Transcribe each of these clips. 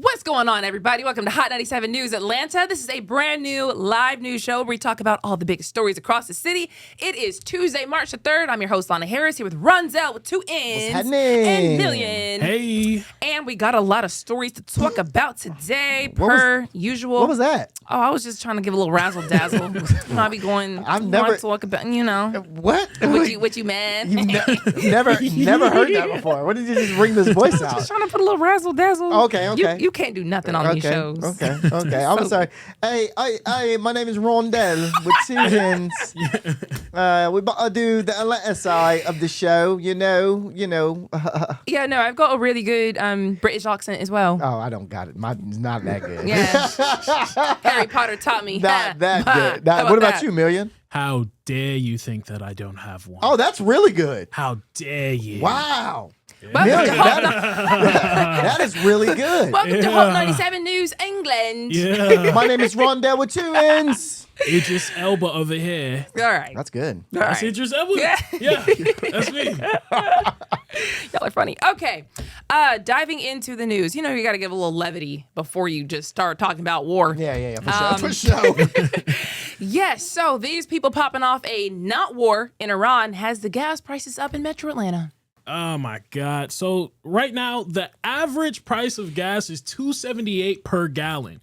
What's going on, everybody? Welcome to Hot 97 News Atlanta. This is a brand new live news show where we talk about all the biggest stories across the city. It is Tuesday, March the 3rd. I'm your host, Lana Harris, here with Runzel with 2 N's and Million. Hey. And we got a lot of stories to talk about today, per usual. What was that? Oh, I was just trying to give a little razzle-dazzle. I'll be going, I've never talk about, you know. What? What you man? You've never heard that before. What did you just bring this voice out? Just trying to put a little razzle-dazzle. Okay. You can't do nothing on these shows. Okay. I'm sorry. Hey, my name is Rondell with 2 N's. We about to do the Atlanta side of the show, you know. Yeah, no, I've got a really good British accent as well. Oh, I don't got it. Mine's not that good. Yeah. Harry Potter taught me. Not that good. What about you, Million? How dare you think that I don't have one? Oh, that's really good. How dare you? Wow. Welcome Million, that is really good. Welcome to Hot 97 News England. Yeah. My name is Rondell with 2 N's. Idris Elba over here. All right. That's good. That's Idris Elba? Yeah. That's me. Y'all are funny. Okay. Diving into the news. You know, you got to give a little levity before you just start talking about war. Yeah, for sure. Yes. So these people popping off a not war in Iran has the gas prices up in Metro Atlanta. Oh my God. So right now, the average price of gas is $2.78 per gallon.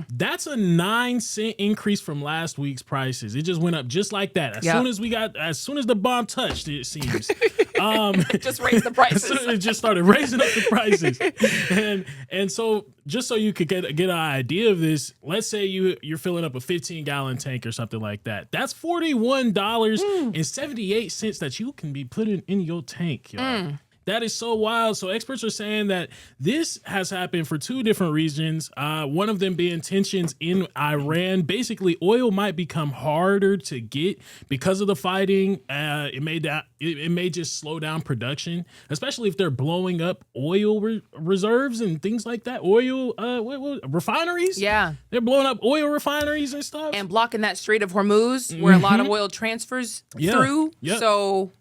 That's a 9-cent increase from last week's prices. It just went up just like that. As soon as the bomb touched, it seems. Just raised the prices. It just started raising up the prices. And so just so you could get an idea of this, let's say you're filling up a 15-gallon tank or something like that. That's $41.78 that you can be putting in your tank, y'all. That is so wild. So experts are saying that this has happened for 2 different reasons. One of them being tensions in Iran. Basically, oil might become harder to get because of the fighting. It may just slow down production, especially if they're blowing up oil reserves and things like that. Oil refineries. Yeah, they're blowing up oil refineries and stuff, and blocking that Strait of Hormuz where a lot of oil transfers through. Yep. So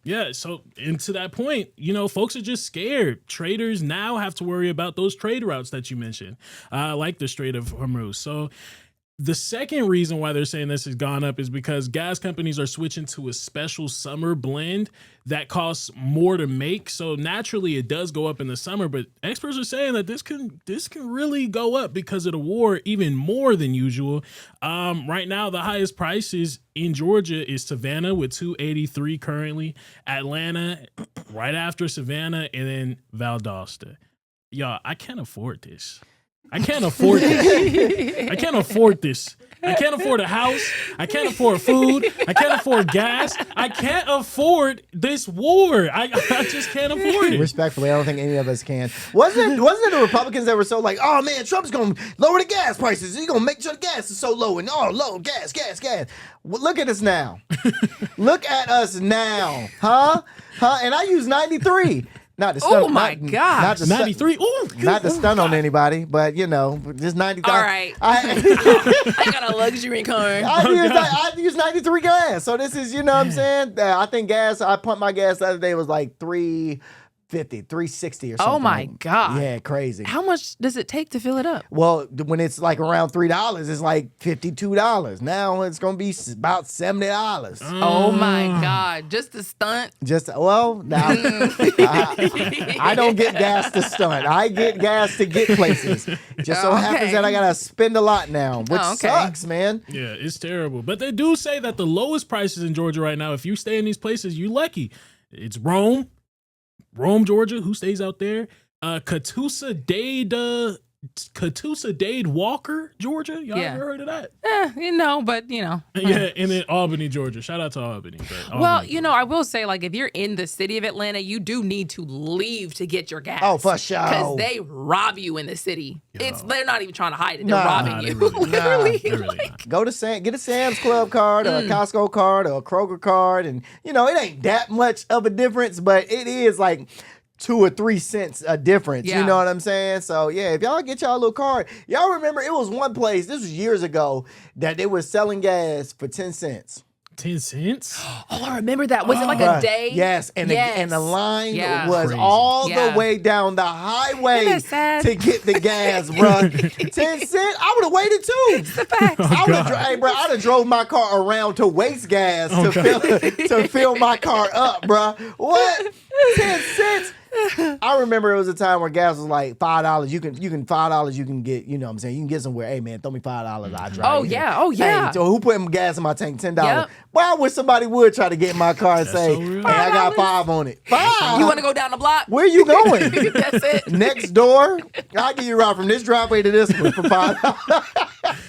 and to that point, folks are just scared. Traders now have to worry about those trade routes that you mentioned, like the Strait of Hormuz. So the second reason why they're saying this has gone up is because gas companies are switching to a special summer blend that costs more to make. So naturally it does go up in the summer, but experts are saying that this can really go up because of the war even more than usual. Right now, the highest prices in Georgia is Savannah with $2.83 currently, Atlanta right after Savannah, and then Valdosta. Y'all, I can't afford this. I can't afford this. I can't afford this. I can't afford a house. I can't afford food. I can't afford gas. I can't afford this war. I just can't afford it. Respectfully, I don't think any of us can. Wasn't it the Republicans that were so like, oh man, Trump's gonna lower the gas prices. He's gonna make sure the gas is so low and low gas. Well, look at us now. Look at us now, huh? And I use 93. Not to stun, oh my God! Not to 93. Not to stun on anybody, but just 93. All right. I got a luxury car. I use 93 gas. So this is, what I'm saying? I think gas. I pumped my gas the other day was like $3.50, $3.60 or something. Oh my God! Yeah, crazy. How much does it take to fill it up? Well, when it's like around $3, it's like $52. Now it's gonna be about $70. Oh my God! Just a stunt. Now I don't get gas to stunt. I get gas to get places. Just so happens that I gotta spend a lot now, which sucks, man. Yeah, it's terrible. But they do say that the lowest prices in Georgia right now, if you stay in these places, you're lucky. It's Rome, Georgia. Who stays out there? Catoosa-Dade Walker, Georgia. Y'all ever heard of that? But. Yeah, and then Albany, Georgia. Shout out to Albany. Well, I will say, like, if you're in the city of Atlanta, you do need to leave to get your gas. Oh, for sure. Because they rob you in the city. They're not even trying to hide it. They're robbing you. Go to get a Sam's Club card or a Costco card or a Kroger card, and it ain't that much of a difference, but it is like 2 or 3 cents a difference. You know what I'm saying? So yeah, if y'all get y'all a little card, y'all remember it was one place, this was years ago, that they were selling gas for 10 cents. 10 cents? Oh, I remember that. Was it like a Bruh, day? Yes, and the line Yeah. was Crazy. all Yeah. the way down the highway Isn't that sad? to get the gas, bro. 10 cents? I would have waited too. The facts. I would have, God. hey, bro, I'd have drove my car around to waste gas to fill my car up, bro. What? 10 cents? I remember it was a time where gas was like $5. You can $5. You can get, you know what I'm saying? You can get somewhere. Hey man, throw me $5. I'll drive. Oh, you here. yeah. Oh, yeah. Hey, so who putting gas in my tank? $10. Yep. Well, I wish somebody would try to get in my car and say, so real. "Hey, I got $5 on it." $5. You want to go down the block? Where you going? That's it. Next door. I'll give you a ride from this driveway to this one for $5.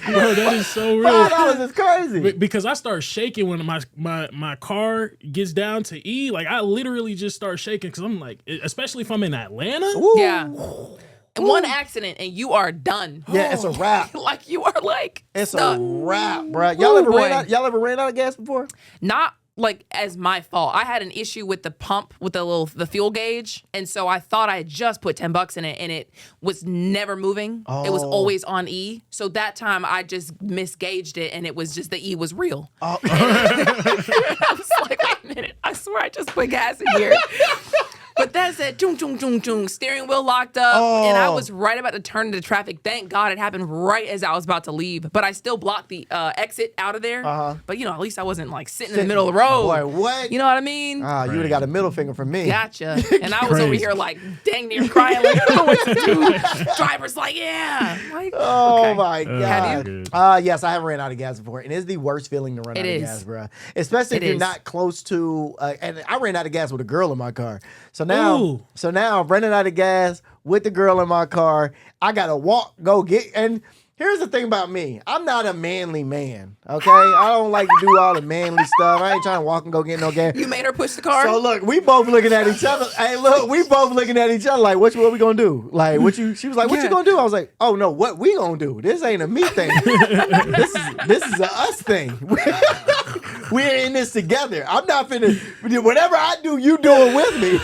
Bro, that is so real. $5 is crazy. Because I start shaking when my car gets down to E. Like, I literally just start shaking because I'm like, especially if I'm in Atlanta. Ooh. Yeah. And one accident and you are done. Yeah, it's a wrap. Like you are like It's stuck. a wrap, bro. Y'all ever boy. ran out of gas before? Not like as my fault. I had an issue with the pump with the fuel gauge, and so I thought I had just put $10 in it, and it was never moving. It was Oh. always on E. So that time I just misgauged it, and it was just the E was real. Oh. I was like, wait a minute! I swear I just put gas in here. But that said, chung, chung, chung, chung, steering wheel locked up, and I was right about to turn into traffic. Thank God it happened right as I was about to leave. But I still blocked the exit out of there. But, you know, at least I wasn't, like, sitting in the middle of the road. Boy, what? You know what I mean? You would have got a middle finger from me. Gotcha. And I was over Crazy. here, like, dang near crying, like, I don't know what to do. Driver's like, yeah. Like, Oh okay. my God. Have you? Yes, I have ran out of gas before, and it's the worst feeling to run out It of is. gas, bro. Especially if It you're is. not close to. And I ran out of gas with a girl in my car, so now, Ooh. I'm running out of gas with the girl in my car. I gotta walk, go get. And here's the thing about me: I'm not a manly man. Okay, I don't like to do all the manly stuff. I ain't trying to walk and go get no gas. You made her push the car? So look, we both looking at each other. Hey, look, we both looking at each other like, what we gonna do? Like, what you? She was like, what you Yeah. gonna do? I was like, oh no, what we gonna do? This ain't a me thing. this is a us thing. We're in this together. I'm not finna. Whatever I do, you do it with me.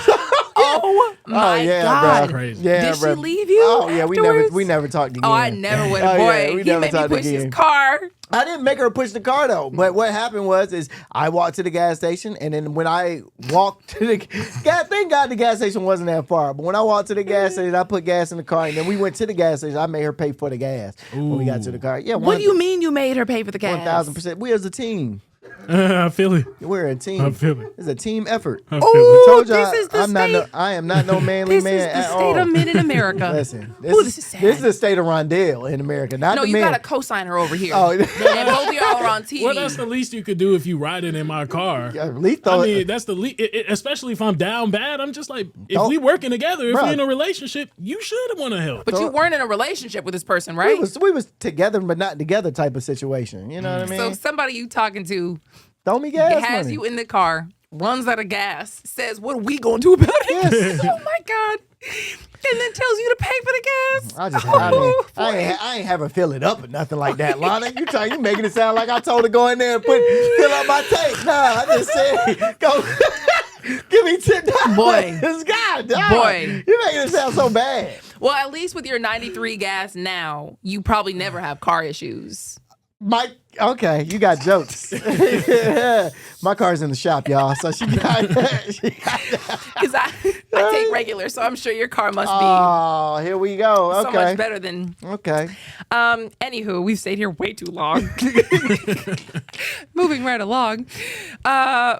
Oh, my God. bro. Crazy. Yeah, Did bro. she leave you Oh yeah, afterwards? we never talked again. Oh, I never would Oh, have. yeah, Boy, we he never made me talked push his again. car. I didn't make her push the car though. But what happened is I walked to the gas station, and then when I walked to the gas, thank God the gas station wasn't that far. But when I walked to the gas station, I put gas in the car, and then we went to the gas station. I made her pay for the gas when we got to the car. Yeah, What do you mean you made her pay for the gas? 1,000%. We as a team. I feel it. We're a team. I feel it. It's a team effort. I feel Ooh, it. Told you this is the state. I am not no manly This man is the at state all. of men in America. Listen, Ooh, this is sad. this is the state of Rondell in America, not No, the you men. got to co-sign her over here. Oh, And both of y'all are on TV. Well, that's the least you could do if you riding in my car. at least throw I it- mean, that's the least. Especially if I'm down bad, I'm just like, if Don't- we working together, if Bruh. we in a relationship, you should want to help. But you weren't in a relationship with this person, we right? was together but not together type of situation. You know what I mean? So somebody you talking to Throw me gas has money. you in the car, runs out of gas, says, "What are we gonna do about it?" Yes. Oh my God! And then tells you to pay for the gas. I ain't have her fill it up or nothing like that, Lana. You making it sound like I told her to go in there and fill up my tank. Nah, I just said go give me $10. Boy. God, dog. Boy. You making it sound so bad. Well, at least with your 93 gas now, you probably never have car issues. Mike, okay, you got jokes. My car's in the shop, y'all. So she got Because I take regular, so I'm sure your car must be Oh, here we go. so Okay. much better than. Okay. Anywho, we've stayed here way too long. Moving right along.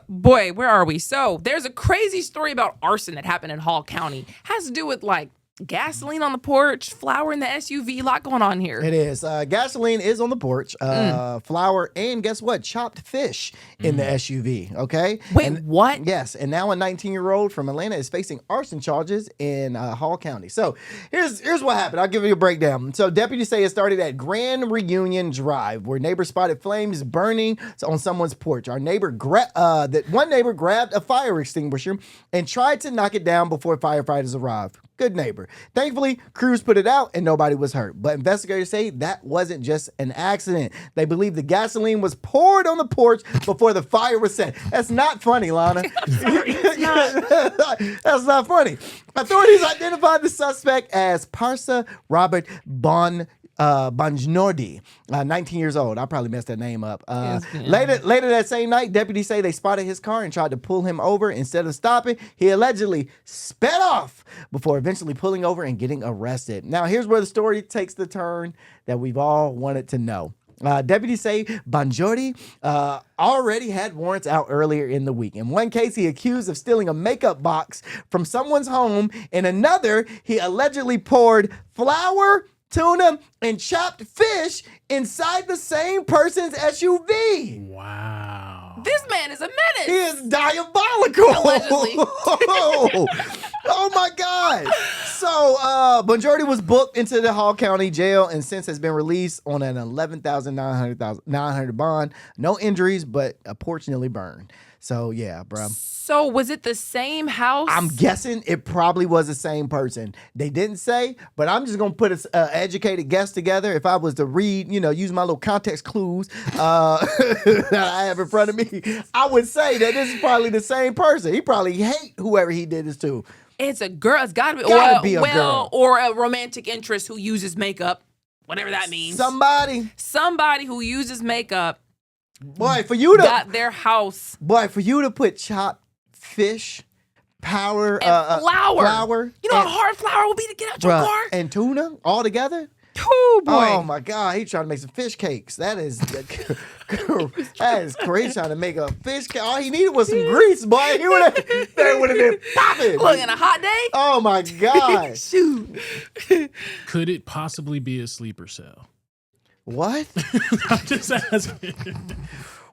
Boy, where are we? So there's a crazy story about arson that happened in Hall County. Has to do with like gasoline on the porch, flour in the SUV, a lot going on here. It is. Gasoline is on the porch, flour, and guess what? Chopped fish in the SUV. Okay. Wait, And- what? Yes. And now a 19-year-old from Atlanta is facing arson charges in Hall County. So here's what happened. I'll give you a breakdown. So deputies say it started at Grand Reunion Drive, where neighbors spotted flames burning on someone's porch. One neighbor grabbed a fire extinguisher and tried to knock it down before firefighters arrived. Good neighbor. Thankfully, crews put it out and nobody was hurt. But investigators say that wasn't just an accident. They believe the gasoline was poured on the porch before the fire was set. That's not funny, Lana. That's not funny. Authorities identified the suspect as Parsa Robert Banjnordi, 19 years old. I probably messed that name up. Yes, yeah. Later that same night, deputies say they spotted his car and tried to pull him over. Instead of stopping, he allegedly sped off before eventually pulling over and getting arrested. Now, here's where the story takes the turn that we've all wanted to know. Deputies say Banjordi already had warrants out earlier in the week. In one case, he accused of stealing a makeup box from someone's home. In another, he allegedly poured flour, tuna, and chopped fish inside the same person's SUV. Wow. This man is a menace. He is diabolical. Allegedly. Oh my God. So Banjordi was booked into the Hall County Jail and since has been released on an $11,900 bond. No injuries, but unfortunately burned. So yeah, bro. So was it the same house? I'm guessing it probably was the same person. They didn't say, but I'm just gonna put an educated guess together. If I was to read, use my little context clues that I have in front of me, I would say that this is probably the same person. He probably hate whoever he did this to. It's a girl. It's gotta be a girl. Or a romantic interest who uses makeup, whatever that means. Somebody who uses makeup. Boy, for you to got their house. Boy, for you to put chopped fish, powder, and flour. You know how hard flour will be to get out your car? And tuna all together? Oh boy. Oh my God, he's trying to make some fish cakes. That is crazy, trying to make a fish cake. All he needed was some grease, boy. That would have been popping. Look, in a hot day? Oh my God. Shoot. Could it possibly be a sleeper cell? What? I'm just asking.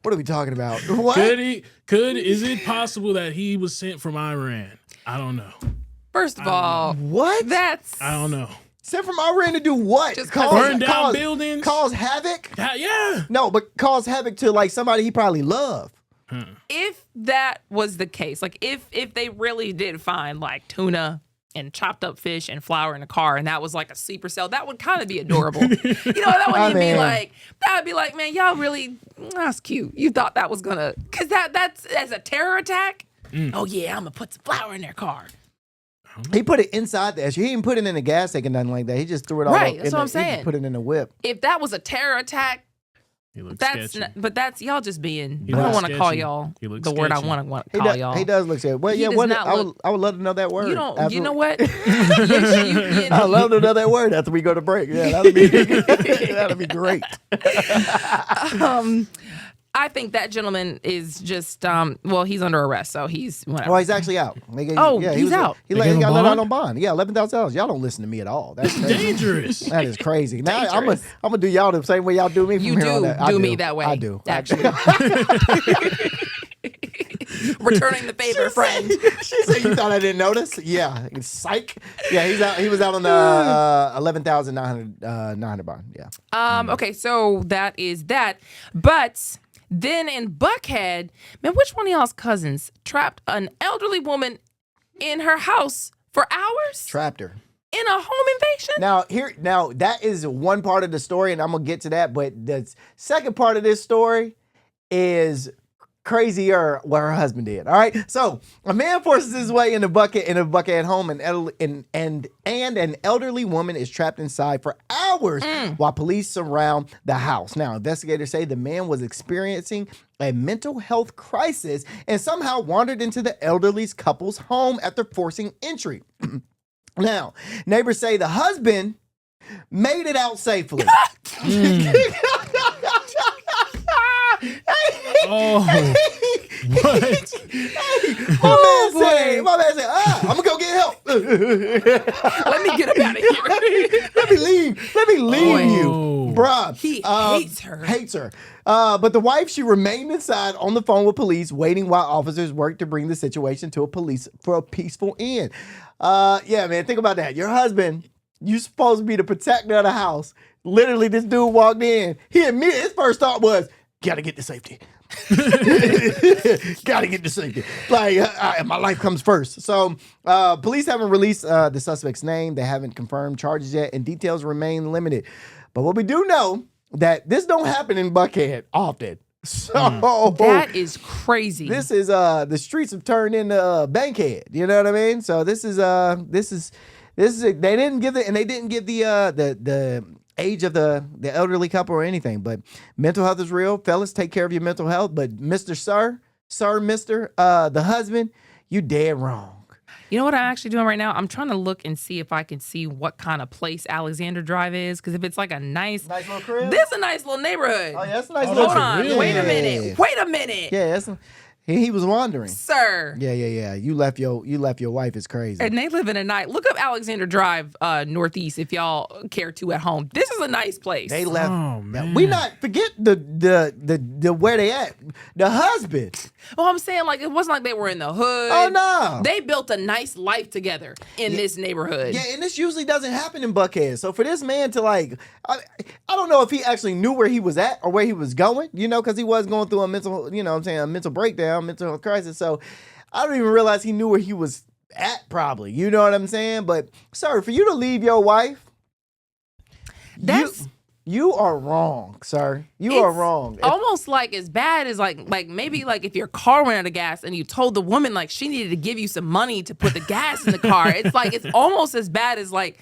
What are we talking about? What? Is it possible that he was sent from Iran? I don't know. First of all, what? I don't know. Sent from Iran to do what? Just burn down buildings? Cause havoc? Yeah. No, but cause havoc to like somebody he probably loved. If that was the case, like if they really did find like tuna and chopped up fish and flour in a car, and that was like a sleeper cell, that would kind of be adorable. That wouldn't be like, that would be like, man, y'all really, that's cute. You thought that was gonna, cause that's as a terror attack. Oh yeah, I'm gonna put some flour in their car. He put it inside the SUV. He didn't put it in the gas tank or nothing like that. He just threw it all Right, up. that's what I'm saying. He put it in the whip. If that was a terror attack, that's y'all just being. He I don't looks want to call y'all the word I want to call y'all. He does look scary. Well, He yeah, does what? not I would love to know that word. You don't. Absolutely. You know what? I love to know that word after we go to break. Yeah, that'd be great. I think that gentleman is just he's under arrest, so he's whatever. Well, he's actually out. He's out. He got let out on bond. Yeah, $11,000. Y'all don't listen to me at all. That's dangerous. That is crazy. Now I'm gonna do y'all the same way y'all do me. You do me that way. I do. Actually. Returning the favor, friend. She said, "You thought I didn't notice?" Yeah, psych. Yeah, he's out. He was out on the $11,900 bond. Yeah. Okay, so that is that. But then in Buckhead, man, which one of y'all's cousins trapped an elderly woman in her house for hours? Trapped her. In a home invasion? Now that is one part of the story, and I'm gonna get to that. But the second part of this story is crazier what her husband did. All right. So a man forces his way in a Buckhead home, and an elderly woman is trapped inside for hours while police surround the house. Now, investigators say the man was experiencing a mental health crisis and somehow wandered into the elderly couple's home after forcing entry. Now, neighbors say the husband made it out safely. Oh, what? My man said, I'm gonna go get help. Let me get him out of here. Let me leave you, bruh. He hates her. Hates her. But the wife, she remained inside on the phone with police, waiting while officers worked to bring the situation to a peaceful end. Yeah, man, think about that. Your husband, you supposed to be the protector of the house. Literally, this dude walked in. His first thought was, gotta get to safety. Gotta get to safety. Like, my life comes first. So, police haven't released the suspect's name. They haven't confirmed charges yet, and details remain limited. But what we do know, that this don't happen in Buckhead often. So that is crazy. This is the streets have turned into Bankhead. You know what I mean? So this is they didn't give the age of the elderly couple or anything, but mental health is real. Fellas, take care of your mental health. But Mr. The husband, you dead wrong. You know what I'm actually doing right now? I'm trying to look and see if I can see what kind of place Alexander Drive is. Because if it's like a nice little crib. This is a nice little neighborhood. Oh, yeah, that's a nice Hold little on. crib. Wait a Yeah. minute. Wait a minute. Yeah, he was wandering. Sir. Yeah. You left your wife. It's crazy. And they live in a night. Look up Alexander Drive, Northeast, if y'all care to at home. This is a nice place. They left. Oh, man. We not forget the where they at. The husband. Well, I'm saying, like, it wasn't like they were in the hood. Oh no. They built a nice life together in this neighborhood. Yeah, and this usually doesn't happen in Buckhead. So for this man to I don't know if he actually knew where he was at or where he was going, because he was going through a mental, a mental breakdown, mental health crisis. So I don't even realize he knew where he was at probably. You know what I'm saying? But sir, for you to leave your wife, you are wrong, sir. You are wrong. Almost like as bad as like maybe like if your car ran out of gas and you told the woman like she needed to give you some money to put the gas in the car. It's like it's almost as bad as like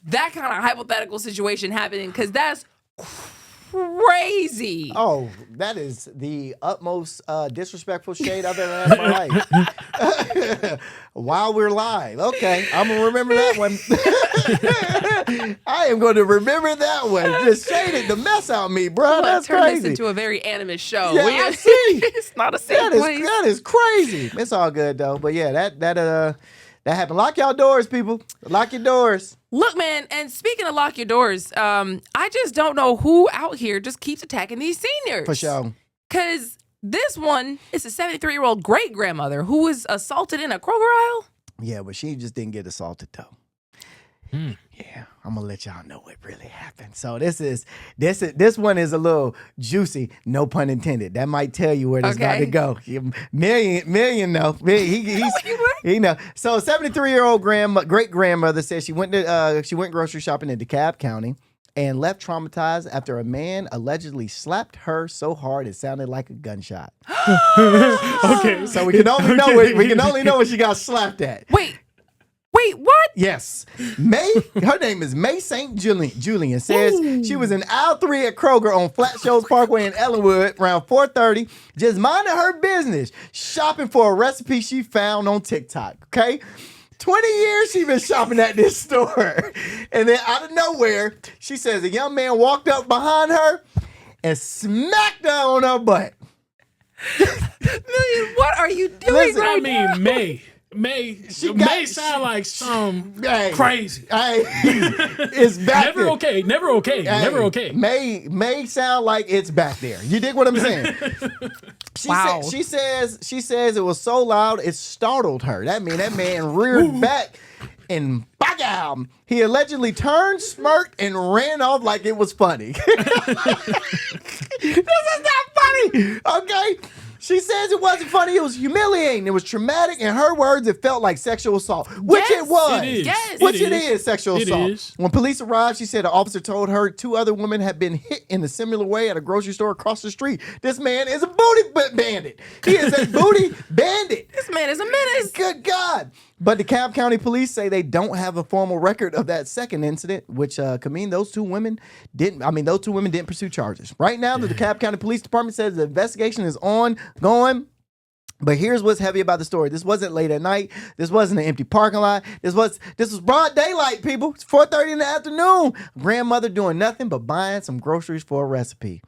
that kind of hypothetical situation happening because that's crazy. Oh, that is the utmost disrespectful shade I've ever had in my life. While we're live. Okay, I'm going to remember that one. I am going to remember that one. Just shaded the mess out of me, bro. That's turn crazy. this into a very animist show. Yeah, I see. It's not a safe place. That is crazy. It's all good, though. But yeah, that happened. Lock y'all doors, people. Lock your doors. Look, man, and speaking of lock your doors, I just don't know who out here just keeps attacking these seniors. For sure. Because this one is a 73-year-old great-grandmother who was assaulted in a Kroger aisle. Yeah, but she just didn't get assaulted, though. Yeah, I'm gonna let y'all know what really happened. So this one is a little juicy, no pun intended. That might tell you where this got to go. Million though. He know. So 73-year-old great grandmother says she went grocery shopping in DeKalb County and left traumatized after a man allegedly slapped her so hard it sounded like a gunshot. Okay. So we can only know where she got slapped at. Wait, what? Yes. Her name is May St. Julian says she was in aisle 3 at Kroger on Flat Shoals Parkway in Ellenwood around 4:30, just minding her business, shopping for a recipe she found on TikTok. Okay? 20 years she been shopping at this store. And then out of nowhere, she says a young man walked up behind her and smacked her on her butt. Million, what are you doing Listen, right I now? mean, May sound like some crazy. It's back Never there. Never okay. May sound like it's back there. You dig what I'm saying? Wow. She says it was so loud it startled her. That man reared back and bam! He allegedly turned, smirked, and ran off like it was funny. This is not funny. Okay. She says it wasn't funny. It was humiliating. It was traumatic. In her words, it felt like sexual assault, which it was. It is. Yes. Which it is sexual assault. is. When police arrived, she said an officer told her 2 other women had been hit in a similar way at a grocery store across the street. This man is a booty bandit. He is a booty bandit. This man is a menace. Good God. But the DeKalb County police say they don't have a formal record of that second incident, which could mean those two women didn't pursue charges. Right now, the DeKalb County Police Department says the investigation is ongoing. But here's what's heavy about the story. This wasn't late at night. This wasn't an empty parking lot. This was broad daylight, people. It's 4:30 in the afternoon. Grandmother doing nothing but buying some groceries for a recipe.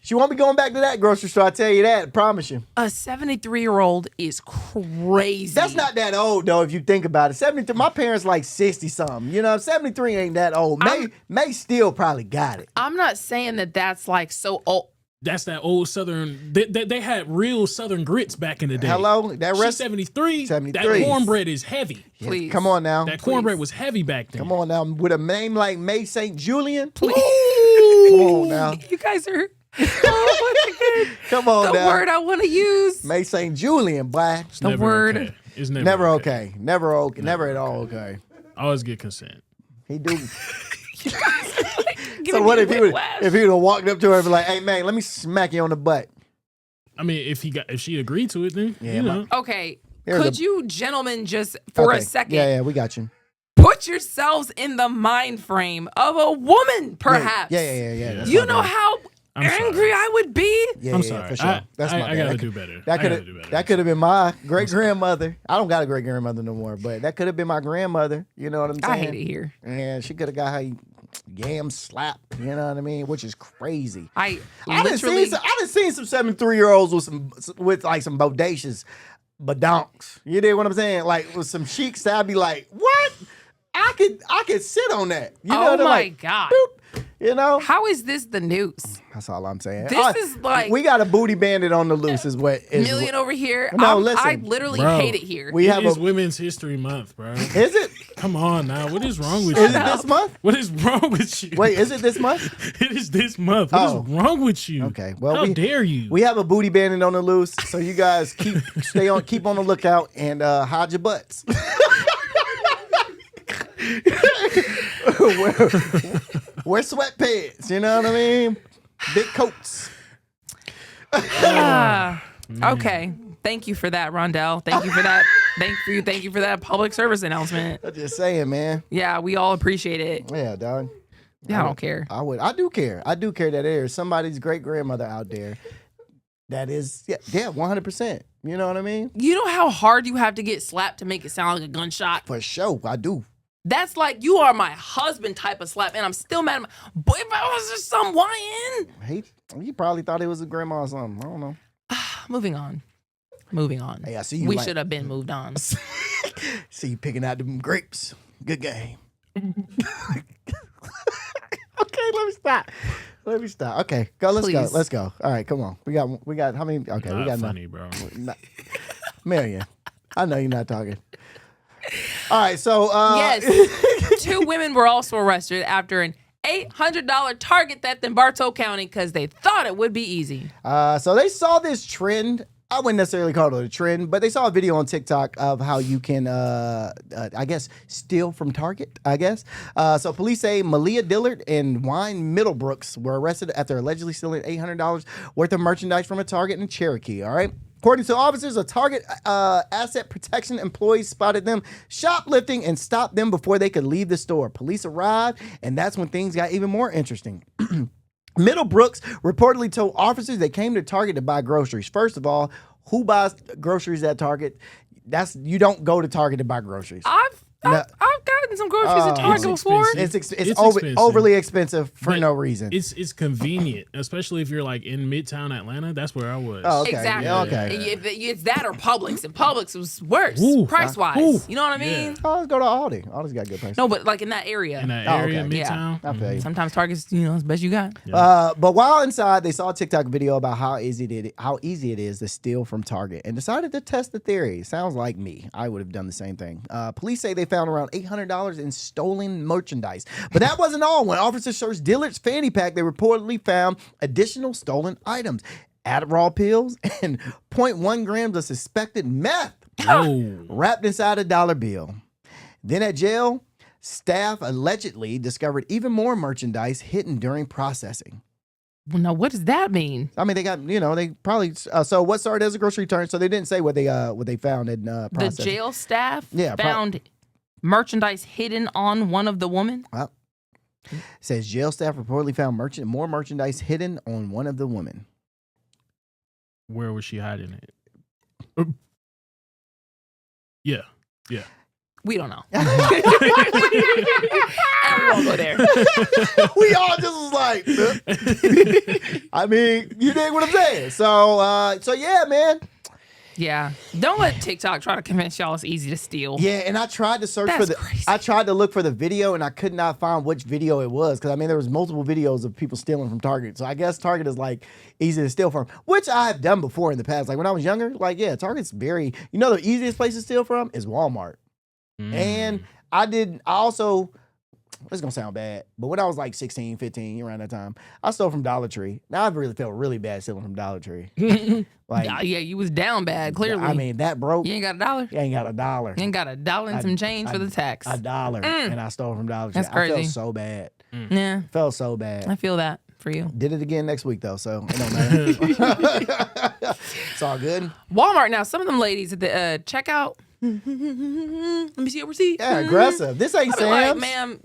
She won't be going back to that grocery store, I tell you that, I promise you. A 73-year-old is crazy. That's not that old, though, if you think about it. 73, my parents like 60-something. 73 ain't that old. May still probably got it. I'm not saying that that's like so old. That's that old Southern. They had real Southern grits back in the day. Hello? She's 73. 73. That cornbred is heavy. Please. Come on now. That cornbread was heavy back then. Come on now. With a name like May St. Julian? Please. Come on now. You guys are. Oh, Come on the now. word I want to use. May St. Julian, boy. It's the never word. Okay. It's Never okay. Never okay. Never at all okay. Always get consent. He do. Giving So what me if he would whiplash. have walked up to her and be like, "Hey man, let me smack you on the butt"? I mean, if she agreed to it, then Yeah, you know. Okay. Here's Could a- you gentlemen just for Okay. a second Yeah, we got you. Put yourselves in the mind frame of a woman, perhaps. Yeah. That's You my know bad. how angry I would be? Yeah, I'm yeah, sorry. for sure. That's my I bad. gotta do better. That could have been my great grandmother. I don't got a great grandmother no more, but that could have been my grandmother. You know what I'm saying? I hate it here. And she could have got her yam slap. You know what I mean? Which is crazy. I done literally. seen some 73-year-olds with like some bodacious badonks. You dig what I'm saying? Like with some chic that I'd be like, what? I could sit on that. You know, Oh they're my like, God. boop, you know? How is this the news? That's all I'm saying. This is like- we got a booty bandit on the loose is what is Million over here. No, I listen, literally bro. hate it here. we It have is a Women's History Month, bro. is it? Come on now. What is wrong with Is you? it this month? What is wrong with you? Wait, is it this month? It is this month. What is Oh. wrong with you? Okay, well, how dare you? We have a booty bandit on the loose, so you guys keep on the lookout and hide your butts. wear sweatpants, you know what I mean? Big coats. Okay. Thank you for that, Rondell. Thank you for that. Thank you for that public service announcement. I'm just saying, man. Yeah, we all appreciate it. Yeah, dog. Yeah, I don't care. I do care. I do care that there's somebody's great grandmother out there that is 100%. You know what I mean? You know how hard you have to get slapped to make it sound like a gunshot? For sure, I do. That's like you are my husband type of slap, and I'm still mad at my boy. If I was just some YN. He probably thought it was a grandma or something. I don't know. Moving on. Hey, I see you. We like- should have been moved on. See you picking out them grapes. Good game. Okay, let me stop. Okay, let's go. Please. Let's go. All right, come on. We got how many? Okay, we Not got funny, bro. Marion. I know you're not talking. All right, so Yes. 2 women were also arrested after an $800 Target theft in Bartow County because they thought it would be easy. So they saw this trend. I wouldn't necessarily call it a trend, but they saw a video on TikTok of how you can, I guess, steal from Target, I guess. So police say Malia Dillard and Wine Middlebrooks were arrested after allegedly stealing $800 worth of merchandise from a Target in Cherokee, all right? According to officers, a Target asset protection employee spotted them shoplifting and stopped them before they could leave the store. Police arrived, and that's when things got even more interesting. Middlebrooks reportedly told officers they came to Target to buy groceries. First of all, who buys groceries at Target? You don't go to Target to buy groceries. I've gotten some groceries at Target it's before. expensive. It's It's expensive. overly expensive for But no reason. It's convenient, especially if you're like in Midtown Atlanta. That's where I was. Oh, okay. Exactly. Yeah, okay. It's that or Publix, and Publix was worse Ooh. price wise. Ooh. You know what I mean? Oh, let's go to Aldi. Aldi's got good prices. No, but like in that area. In that Oh, area, okay. Yeah. Midtown. I feel you. Sometimes Target's, it's the best you got. But while inside, they saw a TikTok video about how easy it is to steal from Target and decided to test the theory. Sounds like me. I would have done the same thing. Police say they found around $800 in stolen merchandise. But that wasn't all. When officers searched Dillard's fanny pack, they reportedly found additional stolen items. Adderall pills and 0.1 grams of suspected meth Whoa. wrapped inside a dollar bill. Then at jail, staff allegedly discovered even more merchandise hidden during processing. Well, now, what does that mean? I mean, they got, they probably, so what started as a grocery turn, so they didn't say what they found in The processing. jail staff Yeah, found merchandise hidden on one of the women. Well, says jail staff reportedly found more merchandise hidden on one of the women. Where was she hiding it? Yeah. We don't know. And we won't go there. We all just was like, I mean, you dig what I'm saying? So yeah, man. Yeah. Don't let TikTok try to convince y'all it's easy to steal. Yeah, and I tried to search That's crazy. I tried to look for the video and I could not find which video it was because I mean there was multiple videos of people stealing from Target. So I guess Target is like easy to steal from, which I have done before in the past. Like when I was younger, like yeah, Target's the easiest place to steal from is Walmart. And I also, it's gonna sound bad, but when I was like 16, 15, around that time, I stole from Dollar Tree. Now I've really felt really bad stealing from Dollar Tree. Like, Yeah, you was down bad, clearly. I mean, that broke. You ain't got a dollar? You ain't got a dollar. You ain't got a dollar and some change for the tax. A dollar, and I stole from Dollar Tree. That's I felt crazy. so bad. Yeah, Felt so bad. I feel that for you. Did it again next week though, so it don't matter. It's all good. Walmart now, some of them ladies at the checkout, Let me see your receipt. Yeah, aggressive. This ain't I'd be like, Sam's. ma'am,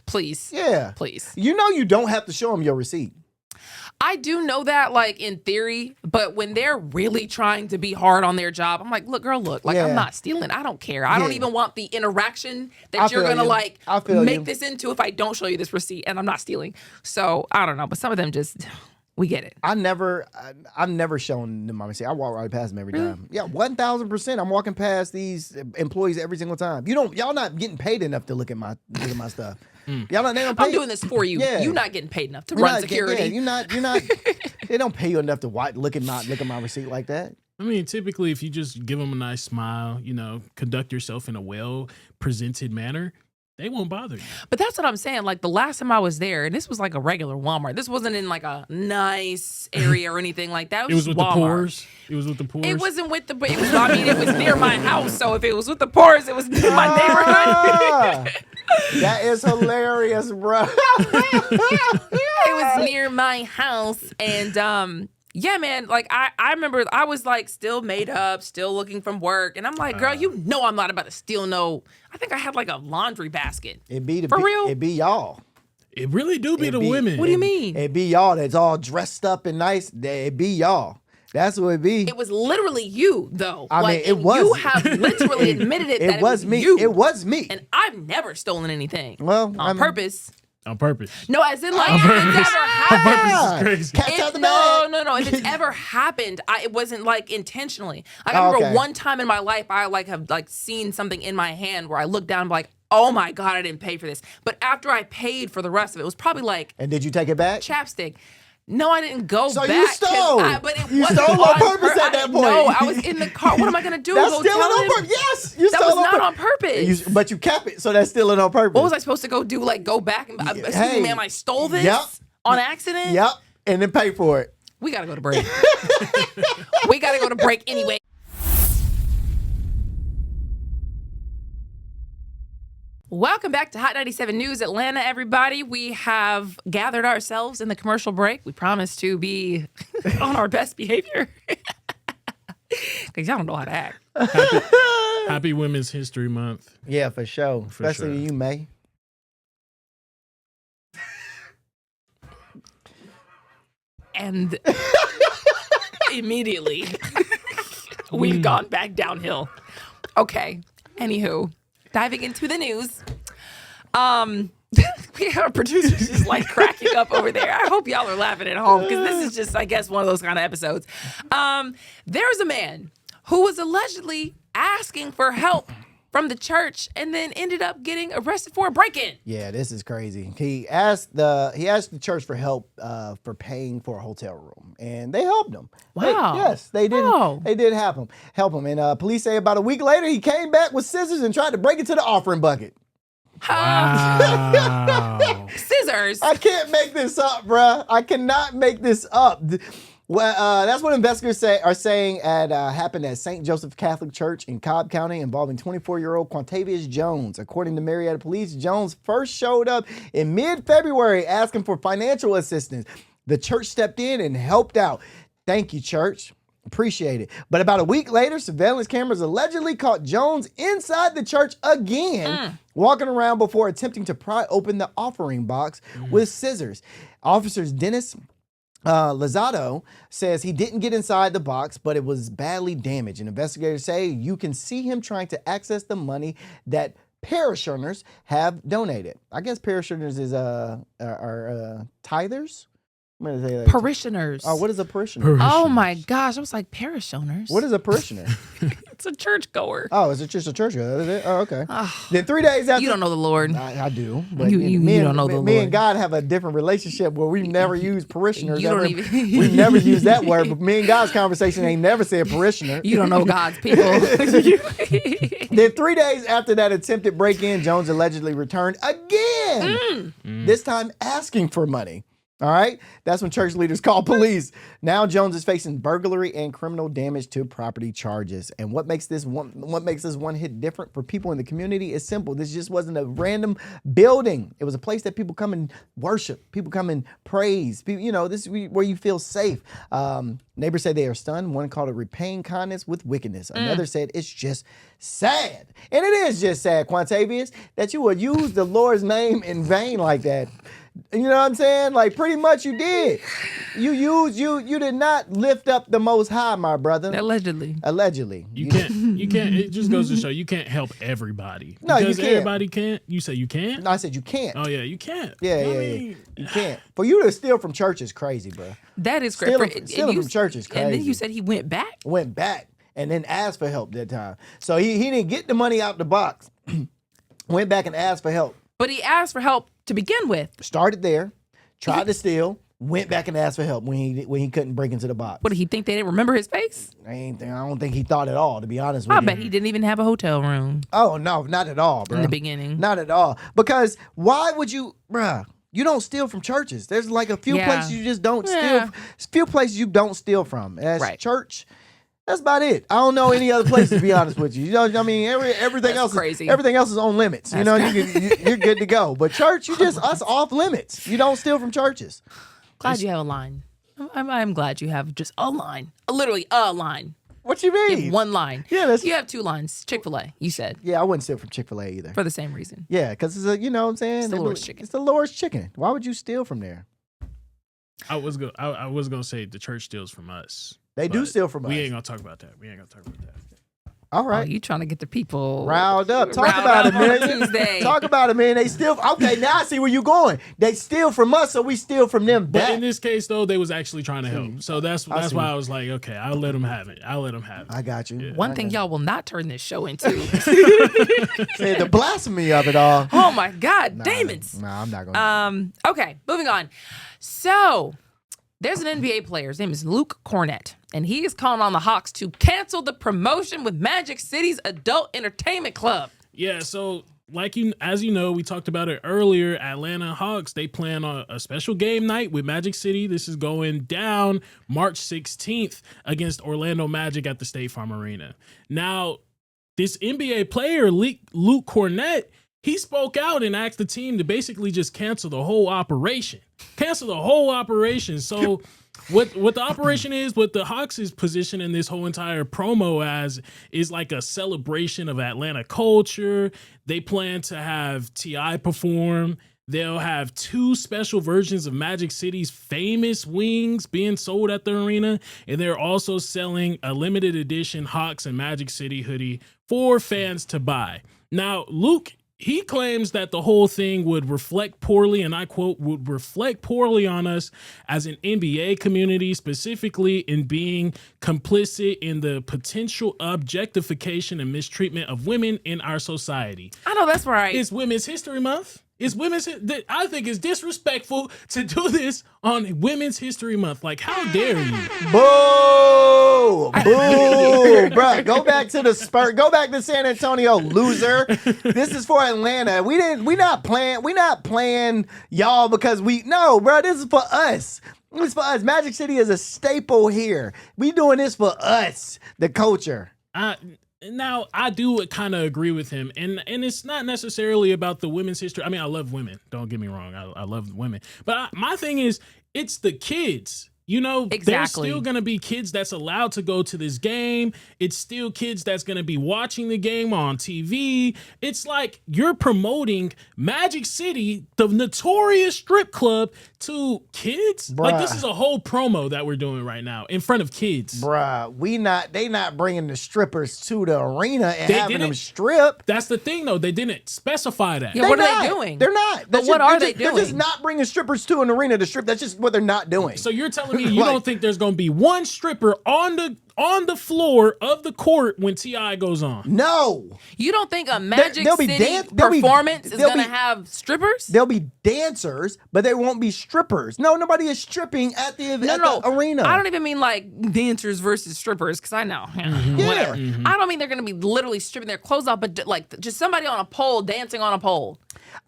please. Yeah. Please. You know you don't have to show them your receipt. I do know that, like, in theory, but when they're really trying to be hard on their job, I'm like, look, girl, look, like, Yeah. I'm not stealing. I don't care. I don't Yeah. even want the interaction I that you're feel going to, you. like, I feel make you. this into if I don't show you this receipt, and I'm not stealing. So, I don't know, but some of them just, we get it. I've never shown them my receipt. I walk right past them every time. Yeah, 1,000%. I'm walking past these employees every single time. Y'all not getting paid enough to look at my stuff. Y'all not. They don't pay. I'm doing this for you. Yeah. You're not getting paid enough to You're run not- security. Yeah, you're not. They don't pay you enough to look at my receipt like that. I mean, typically, if you just give them a nice smile, conduct yourself in a well-presented manner, they won't bother you. But that's what I'm saying. Like, the last time I was there, and this was like a regular Walmart. This wasn't in like a nice area or anything like that. It was just with Walmart. the pores. It was with the pores. It wasn't with the. It was. I mean, it was near my house. So if it was with the pores, it was near my neighborhood. That is hilarious, bro. It was near my house, and yeah, man. Like I remember I was like still made up, still looking from work, and I'm like, girl, you know I'm not about to steal no. I think I had like a laundry basket. For real? It be y'all. It really do be It the be- women. What do you mean? It be y'all that's all dressed up and nice. It be y'all. That's what it be. It was literally you, though. I mean, Like, it and was. You have literally admitted it. That It was me. You. It was me. And I've never stolen anything. Well, on purpose. On purpose. No, as in like if it's ever happened. Purpose is crazy. Catch out If, the no, bag. If it's ever happened, it wasn't like intentionally. Like, Oh, I remember okay. one time in my life, I like have like seen something in my hand where I looked down and be like, oh my God, I didn't pay for this. But after I paid for the rest of it, it was probably like And did you take it back? chapstick. No, I didn't go So back. you 'cause stole. But it You wasn't stole on purpose at that point. No, I was in the car. What am I gonna do? That's Go stealing tell on him? purpose. Yes, you That stole was on not purpose. on purpose. But you kept it, so that's stealing on purpose. What was I supposed to go do? Like go back and excuse Hey. me, ma'am, I stole this Yep. on accident? Yep, and then pay for it. We gotta go to break. We gotta go to break anyway. Welcome back to Hot 97 News Atlanta, everybody. We have gathered ourselves in the commercial break. We promise to be on our best behavior. Because y'all don't know how to act. Happy Women's History Month. Yeah, for sure. For Especially sure. you, May. And immediately, we've gone back downhill. Okay. Anywho, diving into the news. We have our producers just like cracking up over there. I hope y'all are laughing at home because this is just, I guess, one of those kind of episodes. There's a man who was allegedly asking for help from the church and then ended up getting arrested for a break-in. Yeah, this is crazy. He asked the church for help for paying for a hotel room, and they helped him. Wow. Yes, they did. Wow. They did help him. And police say about a week later, he came back with scissors and tried to break into the offering bucket. Wow. Scissors. I can't make this up, bruh. I cannot make this up. Well, that's what investigators are saying happened at St. Joseph Catholic Church in Cobb County involving 24-year-old Quantavious Jones. According to Marietta Police, Jones first showed up in mid-February asking for financial assistance. The church stepped in and helped out. Thank you, church. Appreciate it. But about a week later, surveillance cameras allegedly caught Jones inside the church again, walking around before attempting to pry open the offering box with scissors. Officers Dennis Lozado says he didn't get inside the box, but it was badly damaged. And investigators say you can see him trying to access the money that parishioners have donated. I guess parishioners is are tithers. I'm gonna say that. Parishioners. Oh, what is a parishioner? Oh my gosh, I was like parishioners. What is a parishioner? It's a churchgoer. Oh, it's just a church. Is it? Oh, okay. Then 3 days after. You don't know the Lord. I do. But You me and- don't know the Me Lord. and God have a different relationship where we've never used parishioners. You don't ever. even- We've never used that word, but me and God's conversation ain't never said parishioner. You don't know God's people. Then 3 days after that attempted break-in, Jones allegedly returned again. This time asking for money. All right, that's when church leaders call police. Now Jones is facing burglary and criminal damage to property charges. And what makes this one hit different for people in the community is simple. This just wasn't a random building. It was a place that people come and worship. People come and praise. People, this is where you feel safe. Neighbors say they are stunned. One called it repaying kindness with wickedness. Another said it's just sad. And it is just sad, Quantavious, that you would use the Lord's name in vain like that. You know what I'm saying? Like, pretty much you did. You did not lift up the Most High, my brother. Allegedly. You can't. It just goes to show you can't help everybody. No, you because can't. Everybody can't. You say you can't? No, I said you can't. Oh, yeah, you can't. Yeah. You can't. For you to steal from church is crazy, bro. That is crazy. Stealing from church is crazy. And then you said he went back? Went back and then asked for help that time. So he didn't get the money out the box. Went back and asked for help. But he asked for help to begin with. Started there, tried to steal, went back and asked for help when he couldn't break into the box. What, did he think they didn't remember his face? I don't think he thought at all, to be honest with you. I bet he didn't even have a hotel room Oh, no, not at all, bro. in the beginning. Not at all. Because why would you, bruh, you don't steal from churches. There's like a few places you just don't steal. Few places you don't steal from. As church, that's about it. I don't know any other place, to be honest with you. You know what I mean? Everything else crazy. Everything else is on limits. That's you're good to go. But church, us off limits. You don't steal from churches. Glad you have a line. I'm glad you have just a line. Literally a line. What you You mean? have one line. Yeah, you have two lines. Chick-fil-A, you said. Yeah, I wouldn't steal from Chick-fil-A either. For the same reason. Yeah, because it's you know what I'm saying? It's the Lord's chicken. It's the Lord's chicken. Why would you steal from there? I was gonna say the church steals from us. They do steal from us. We ain't gonna talk about that. All right. Oh, you trying to get the people riled up. Talk riled about up it, man. on Tuesday. Talk about it, man. They steal. Okay, now I see where you're going. They steal from us, so we steal from them But back. in this case, though, they was actually trying to help. So that's why I was like, okay, I'll let them have it. I got you. Yeah. One thing y'all will not turn this show into. Say the blasphemy of it all. Oh my God, demons. Nah, I'm not going to. Okay, moving on. So there's an NBA player. His name is Luke Cornett, and he is calling on the Hawks to cancel the promotion with Magic City's Adult Entertainment Club. Yeah, so as you know, we talked about it earlier. Atlanta Hawks, they plan on a special game night with Magic City. This is going down March 16th against Orlando Magic at the State Farm Arena. Now, this NBA player, Luke Cornett, he spoke out and asked the team to basically just cancel the whole operation. So what the operation is, what the Hawks is positioning this whole entire promo as is like a celebration of Atlanta culture. They plan to have T.I. perform. They'll have 2 special versions of Magic City's famous wings being sold at the arena. And they're also selling a limited edition Hawks and Magic City hoodie for fans to buy. Now, Luke, he claims that the whole thing would reflect poorly, and I quote, would reflect poorly on us as an NBA community, specifically in being complicit in the potential objectification and mistreatment of women in our society. I know that's right. It's Women's History Month. I think it's disrespectful to do this on Women's History Month. Like, how dare you? Boo! Boo! Bruh, go back to the Spurs. Go back to San Antonio, loser. This is for Atlanta. We not playing y'all because bro, this is for us. This is for us. Magic City is a staple here. We doing this for us, the culture. Now, I do kind of agree with him, and it's not necessarily about the women's history. I mean, I love women. Don't get me wrong. I love women. But my thing is, it's the kids. You know, There's still going to be kids that's allowed to go to this game. It's still kids that's going to be watching the game on TV. It's like you're promoting Magic City, the notorious strip club, to kids. Bruh. Like, this is a whole promo that we're doing right now in front of kids. Bruh, they not bringing the strippers to the arena and having them strip. That's the thing, though. They didn't specify that. Yeah, what are they doing? They're not. But what are they doing? They're just not bringing strippers to an arena to strip. That's just what they're not doing. So you're telling me you don't think there's going to be one stripper on the floor of the court when T.I. goes on? No. You don't think a Magic They'll be City performance is going to have strippers? There'll be dancers, but they won't be strippers. No, nobody is stripping at the arena. I don't even mean like dancers versus strippers, because I know. Yeah. Whatever. I don't mean they're going to be literally stripping their clothes off, but like just somebody on a pole dancing on a pole.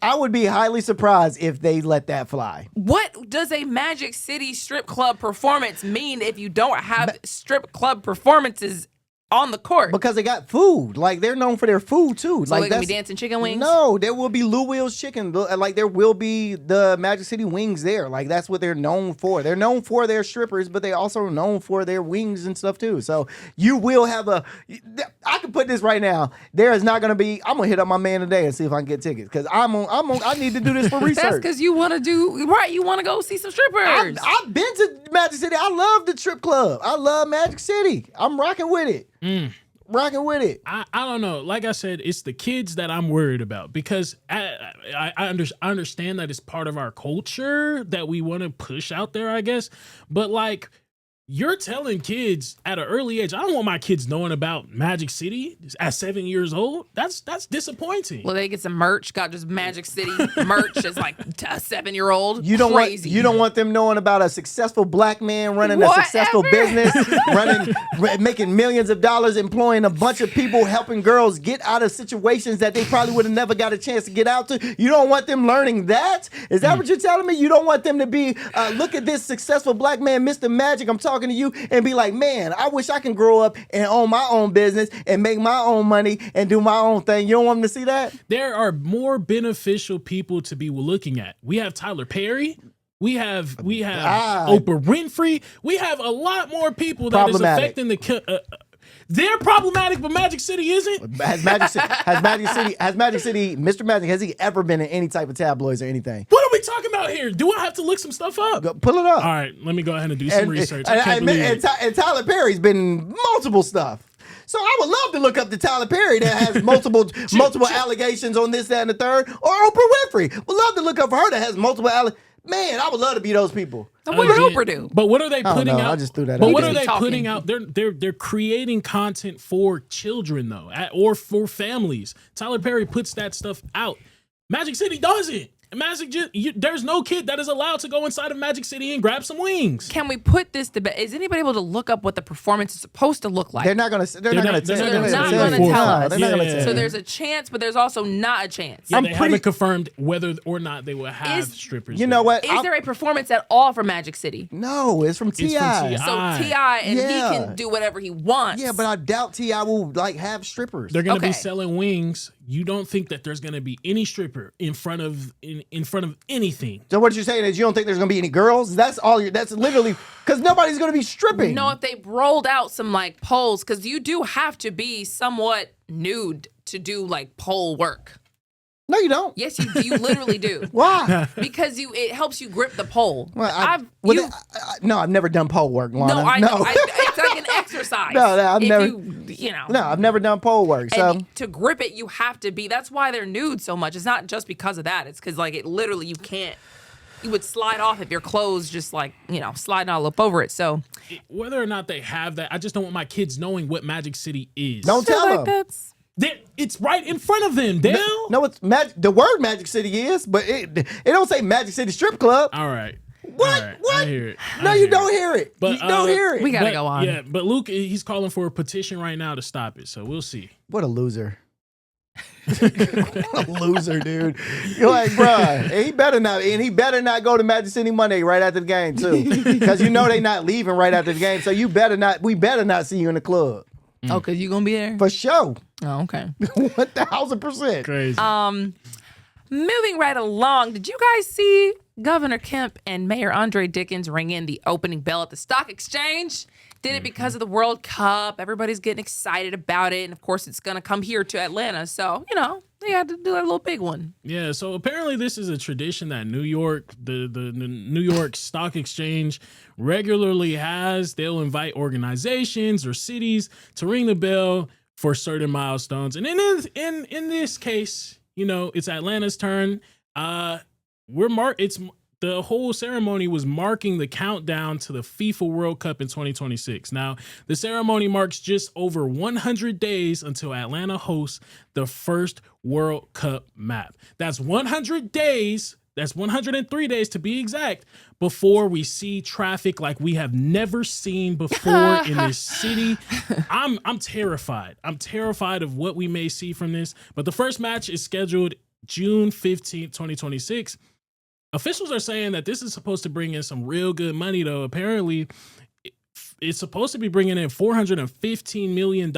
I would be highly surprised if they let that fly. What does a Magic City strip club performance mean if you don't have strip club performances on the court? Because they got food. Like, they're known for their food, too. So Like, they're going to be dancing chicken wings? No, there will be Lou Will's chicken. Like, there will be the Magic City wings there. Like, that's what they're known for. They're known for their strippers, but they're also known for their wings and stuff, too. So you will have I can put this right now. There is not going to be, I'm going to hit up my man today and see if I can get tickets. Because I need to do this for research. That's because you want to you want to go see some strippers. I've been to Magic City. I love the strip club. I love Magic City. I'm rocking with it. Rocking with it. I don't know. Like I said, it's the kids that I'm worried about because I understand that it's part of our culture that we want to push out there, I guess. But like, you're telling kids at an early age, I don't want my kids knowing about Magic City at 7 years old. That's disappointing. Well, they get some merch. Got just Magic City merch as like a 7-year-old. You don't Crazy. you don't want them knowing about a successful black man running a successful business, making millions of dollars, employing a bunch of people, helping girls get out of situations that they probably would have never got a chance to get out to. You don't want them learning that? Is that what you're telling me? You don't want them to be, look at this successful black man, Mr. Magic, I'm talking to you, and be like, man, I wish I can grow up and own my own business and make my own money and do my own thing. You don't want them to see that? There are more beneficial people to be looking at. We have Tyler Perry. We have Oprah Winfrey. We have a lot more people that is affecting the. They're problematic, but Magic City isn't. Has Magic City, Mr. Magic, has he ever been in any type of tabloids or anything? What are we talking about here? Do I have to look some stuff up? Pull it up. All right, let me go ahead and do some research. And Tyler Perry's been in multiple stuff. So I would love to look up the Tyler Perry that has multiple allegations on this, that, and the third, or Oprah Winfrey. Would love to look up for her that has multiple allegations. Man, I would love to be those people. And what did Oprah do? But what are they putting out? I just threw that but out. What are they putting out? They're creating content for children though, or for families. Tyler Perry puts that stuff out. Magic City doesn't. There's no kid that is allowed to go inside of Magic City and grab some wings. Can we put this to bed? Is anybody able to look up what the performance is supposed to look like? They're not going to. They're not going to tell us. They're not going to tell. So there's a chance, but there's also not a chance. Yeah, they haven't confirmed whether or not they will have strippers. You know what? Is there a performance at all for Magic City? No, it's from T.I. So T.I. and he can do whatever he wants. Yeah, but I doubt T.I. will have strippers. They're going to be selling wings. You don't think that there's going to be any stripper in front of anything. So what you're saying is you don't think there's going to be any girls? That's literally because nobody's going to be stripping. No, if they rolled out some like poles, because you do have to be somewhat nude to do like pole work. No, you don't. Yes, you do. You literally do. Why? Because it helps you grip the pole. Well, I've never done pole work, Lana. No, I know. It's like an exercise. No, I've never. No, I've never done pole work. So to grip it, you have to be. That's why they're nude so much. It's not just because of that. It's because like it literally you can't. You would slide off if your clothes just like sliding all up over it. So whether or not they have that, I just don't want my kids knowing what Magic City is. Don't tell them. It's right in front of them, Dale. No, it's the word Magic City is, but it don't say Magic City Strip Club. All right. What? All right. What? I hear it. No, you don't hear it. But, you don't hear it. We gotta go on. Yeah, but Luke, he's calling for a petition right now to stop it. So we'll see. What a loser. What a loser, dude. You're like, bruh, he better not go to Magic City Monday right after the game too, because they not leaving right after the game. So we better not see you in the club. Oh, cause you gonna be there for sure. Oh, okay. 1,000%. Crazy. Moving right along, did you guys see Governor Kemp and Mayor Andre Dickens ring in the opening bell at the stock exchange? Did it because of the World Cup. Everybody's getting excited about it. And of course, it's going to come here to Atlanta. So, they had to do a little big one. Yeah. So apparently this is a tradition that New York, the New York Stock Exchange regularly has. They'll invite organizations or cities to ring the bell for certain milestones. And in this case, it's Atlanta's turn. The whole ceremony was marking the countdown to the FIFA World Cup in 2026. Now, the ceremony marks just over 100 days until Atlanta hosts the first World Cup map. That's 100 days. That's 103 days to be exact before we see traffic like we have never seen before in this city. I'm terrified. I'm terrified of what we may see from this. But the first match is scheduled June 15th, 2026. Officials are saying that this is supposed to bring in some real good money, though. Apparently, it's supposed to be bringing in $415 million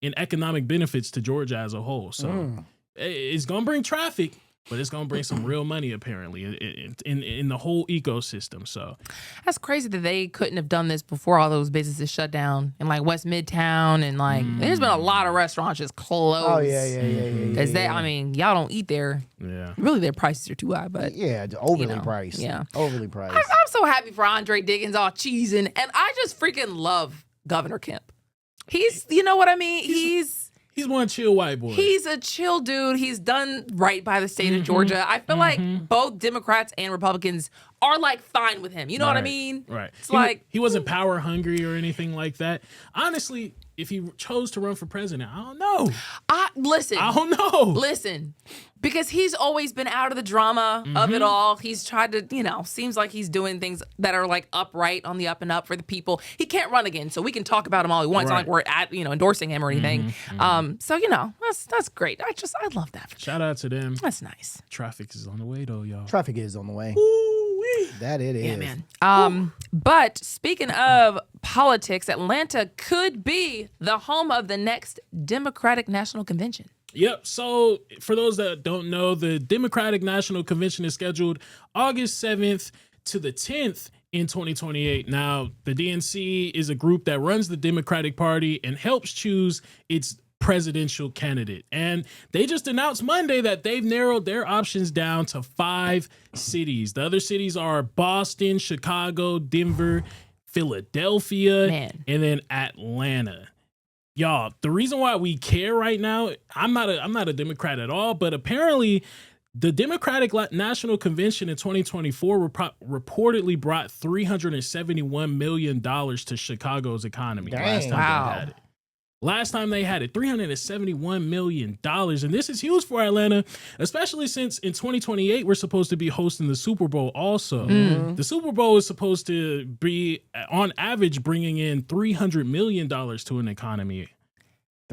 in economic benefits to Georgia as a whole. So it's going to bring traffic, but it's going to bring some real money, apparently, in the whole ecosystem. So That's crazy that they couldn't have done this before all those businesses shut down in like West Midtown, and like there's been a lot of restaurants just closed. Oh yeah. Because I mean, y'all don't eat there. yeah. Really, their prices are too high, but Yeah, overly you know, priced. yeah. Overly priced. I'm so happy for Andre Diggins all cheesing, and I just freaking love Governor Kemp. He's, you know what I mean? He's one chill white boy. He's a chill dude. He's done right by the state of Georgia. I feel like both Democrats and Republicans are like fine with him. You know what I mean? Right. It's like he wasn't power hungry or anything like that. Honestly, if he chose to run for president, I don't know. Listen. I don't know. Listen, because he's always been out of the drama of it all. He's tried to, seems like he's doing things that are like upright on the up and up for the people. He can't run again, so we can talk about him all we want. It's not like we're endorsing him or anything. So that's great. I love that. Shout out to them. That's nice. Traffic is on the way though, y'all. Traffic is on the way. Ooh-wee. That it is. Yeah, man. But speaking of politics, Atlanta could be the home of the next Democratic National Convention. Yep. So for those that don't know, the Democratic National Convention is scheduled August 7th to the 10th in 2028. Now, the DNC is a group that runs the Democratic Party and helps choose its presidential candidate. And they just announced Monday that they've narrowed their options down to 5 cities. The other cities are Boston, Chicago, Denver, Philadelphia, and then Atlanta. Y'all, the reason why we care right now, I'm not a Democrat at all, but apparently the Democratic National Convention in 2024 reportedly brought $371 million to Chicago's economy. Dang. Last time they had it, $371 million. And this is huge for Atlanta, especially since in 2028, we're supposed to be hosting the Super Bowl also. The Super Bowl is supposed to be, on average, bringing in $300 million to an economy.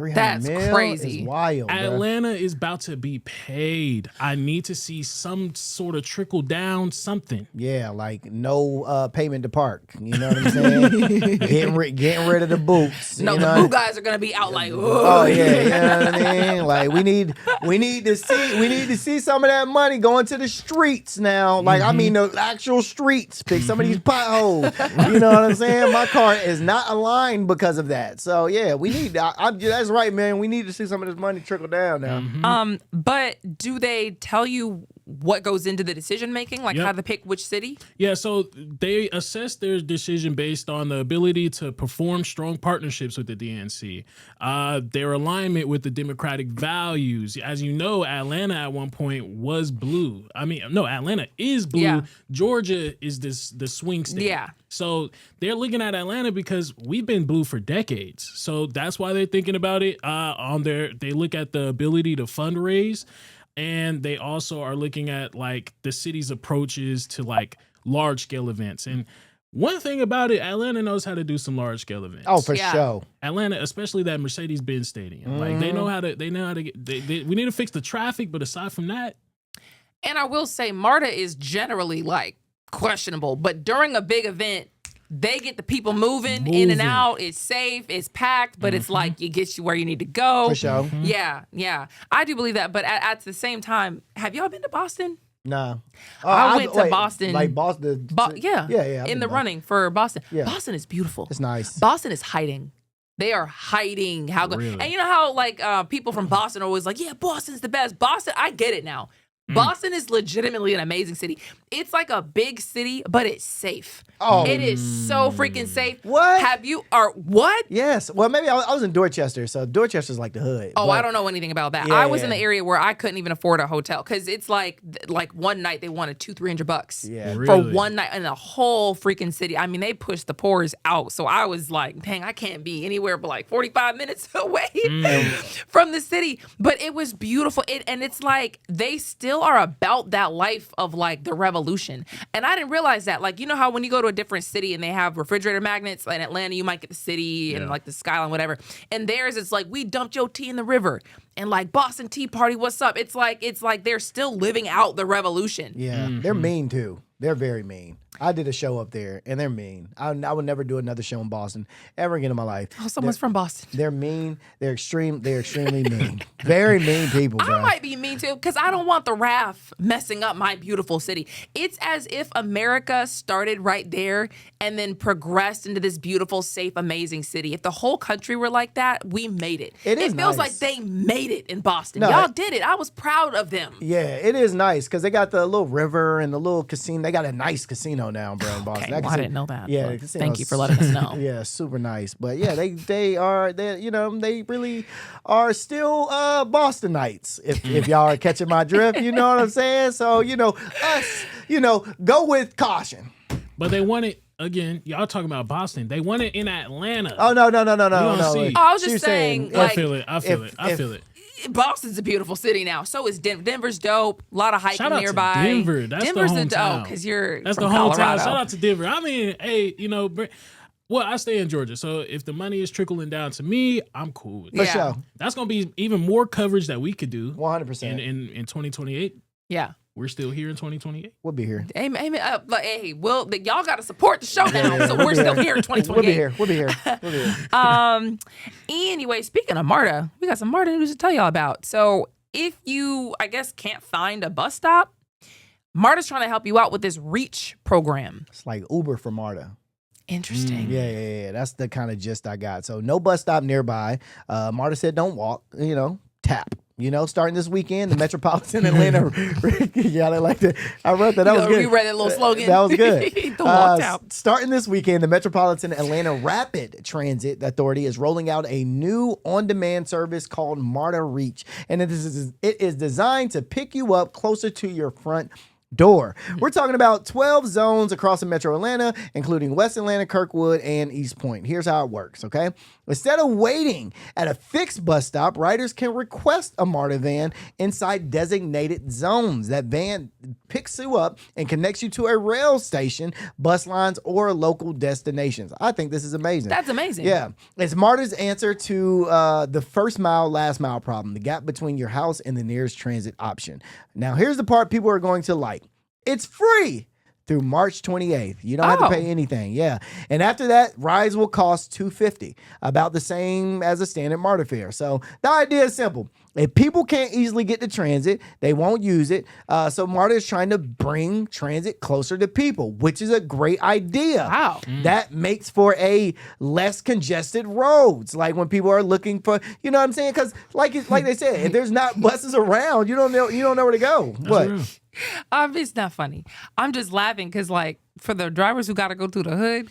That's crazy. Is wild. Atlanta is about to be paid. I need to see some sort of trickle down something. Yeah, like no payment to park. You know what I'm saying? getting rid of the boots. No, you the know? boo guys are gonna be out like, oh yeah, you know what I mean? Like we need to see some of that money going to the streets now. Like I mean the actual streets. Pick some of these potholes. You know what I'm saying? My car is not aligned because of that. So yeah, we need. That's right, man. We need to see some of this money trickle down now. But do they tell you what goes into the decision making, like how to pick which city? Yeah, so they assess their decision based on the ability to perform strong partnerships with the DNC, their alignment with the Democratic values. As you know, Atlanta at one point was blue. I mean, no, Atlanta is blue. Yeah. Georgia is the swing state. Yeah. So they're looking at Atlanta because we've been blue for decades. So that's why they're thinking about it. They look at the ability to fundraise. And they also are looking at like the city's approaches to like large scale events. And one thing about it, Atlanta knows how to do some large scale events. Oh, for sure. Atlanta, especially that Mercedes-Benz Stadium. Like they know how to get, we need to fix the traffic, but aside from that. And I will say MARTA is generally like questionable, but during a big event, they get the people moving in and out. It's safe, it's packed, but it's like it gets you where you need to go. For sure. Yeah. I do believe that. But at the same time, have y'all been to Boston? No. I went to Boston. Like Boston. Yeah. In the running for Boston. Yeah. Boston is beautiful. It's nice. Boston is hiding. They are hiding how good. Really? And you know how like people from Boston are always like, yeah, Boston's the best. Boston, I get it now. Boston is legitimately an amazing city. It's like a big city, but it's safe. Oh. It is so freaking safe. What? What? Yes. Well, maybe I was in Dorchester, so Dorchester's like the hood. Oh, but I don't know anything about that. Yeah, I was in the area where I couldn't even afford a hotel because it's like one night they wanted $200-300 Yeah. for Really? one night in a whole freaking city. I mean, they pushed the poors out. So I was like, dang, I can't be anywhere but like 45 minutes away from the city. But it was beautiful. And it's like they still still are about that life of like the revolution. And I didn't realize that. Like, you know how when you go to a different city and they have refrigerator magnets, like in Atlanta, you might get the city and like the skyline, whatever. And theirs, it's like, we dumped your tea in the river. And like Boston Tea Party, what's up? It's like they're still living out the revolution. Yeah, they're mean too. They're very mean. I did a show up there, and they're mean. I would never do another show in Boston ever again in my life. Oh, someone's from Boston. They're mean. They're extreme. They're extremely mean. Very mean people, bro. I might be mean too, because I don't want the RAF messing up my beautiful city. It's as if America started right there and then progressed into this beautiful, safe, amazing city. If the whole country were like that, we made it. It feels nice. like they made it in Boston. No, Y'all did it. I was proud of them. Yeah, it is nice because they got the little river and the little casino. They got a nice casino now, bro, in Boston. Okay, well, I didn't know that. Yeah, but thank you for letting us know. Yeah, super nice. But yeah, they they really are still Bostonites. If y'all are catching my drift, you know what I'm saying. So go with caution. But they want it again. Y'all talking about Boston? They want it in Atlanta. Oh no. See. I was just saying, I feel it. I feel it. Boston's a beautiful city now. So is Denver. Denver's dope. A lot of hiking Shout out nearby. to Denver. That's Denver's the hometown. because you're That's from the hometown. Colorado. Shout out to Denver. I mean, hey, well, I stay in Georgia, so if the money is trickling down to me, I'm cool with For it. sure. That's gonna be even more coverage that we could do 100%. in 2028. Yeah. We're still here in 2028. We'll be here. Amen. Y'all got to support the show now, so we're still here in 2028. We'll be here. Anyway, speaking of MARTA, we got some MARTA news to tell y'all about. So if you, I guess, can't find a bus stop, MARTA's trying to help you out with this REACH program. It's like Uber for MARTA. Interesting. Yeah. That's the kind of gist I got. So no bus stop nearby. MARTA said don't walk, tap. Starting this weekend, the Metropolitan Atlanta. Yeah, they like that. I wrote that. That was good. You read that little slogan. That was good. The walked out. Starting this weekend, the Metropolitan Atlanta Rapid Transit Authority is rolling out a new on-demand service called MARTA Reach, and it is designed to pick you up closer to your front door. We're talking about 12 zones across the Metro Atlanta, including West Atlanta, Kirkwood, and East Point. Here's how it works, okay? Instead of waiting at a fixed bus stop, riders can request a MARTA van inside designated zones. That van picks you up and connects you to a rail station, bus lines, or local destinations. I think this is amazing. That's amazing. Yeah. It's MARTA's answer to the first mile, last mile problem, the gap between your house and the nearest transit option. Now, here's the part people are going to like. It's free through March 28th. You don't have to pay anything. Yeah. And after that, rides will cost $250, about the same as a standard MARTA fare. So the idea is simple. If people can't easily get to transit, they won't use it. So MARTA is trying to bring transit closer to people, which is a great idea. Wow. That makes for a less congested roads. Like when people are looking for, you know what I'm saying? Because like they said, if there's not buses around, you don't know where to go. Real. It's not funny. I'm just laughing because, like, for the drivers who got to go through the hood